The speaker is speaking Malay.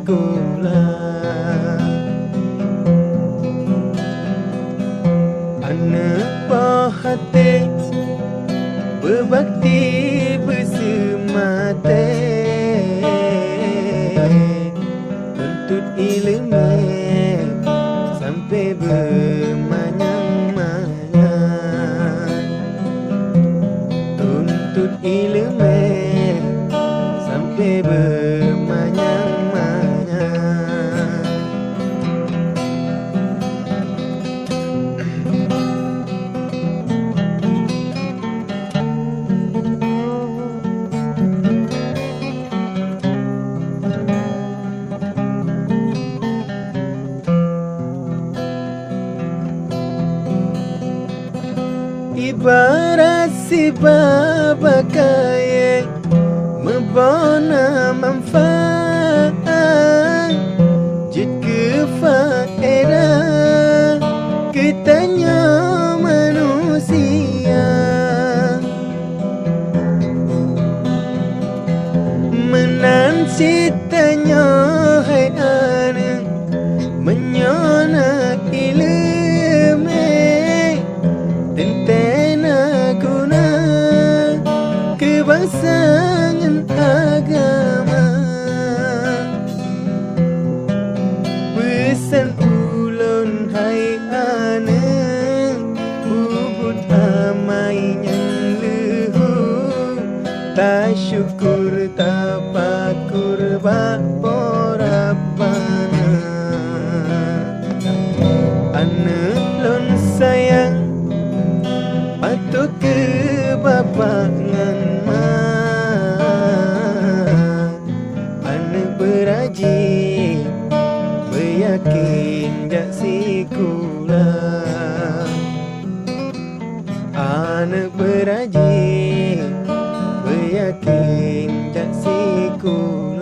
sekolah. Aneuk hati berbakti bersemata, tuntut ilmu sampai bermanyang-manyang, tuntut ilmu sampai bermanyang-manyang. Ibarat si baba kaya membina manfaat, jika faedah katanya manusia, menan citanya hai aneuk menyana ilmu tentena guna kebangsangan agama. Pesan ulun hai aneuk bubut amai yang lehu, tak syukur tak pakur bapa Rabbana. Aneuk lon sayang patut ke bapa ngan mak, aneuk berajin beryakin jak sekolah. Aneuk berajin beryakin jak sekolah.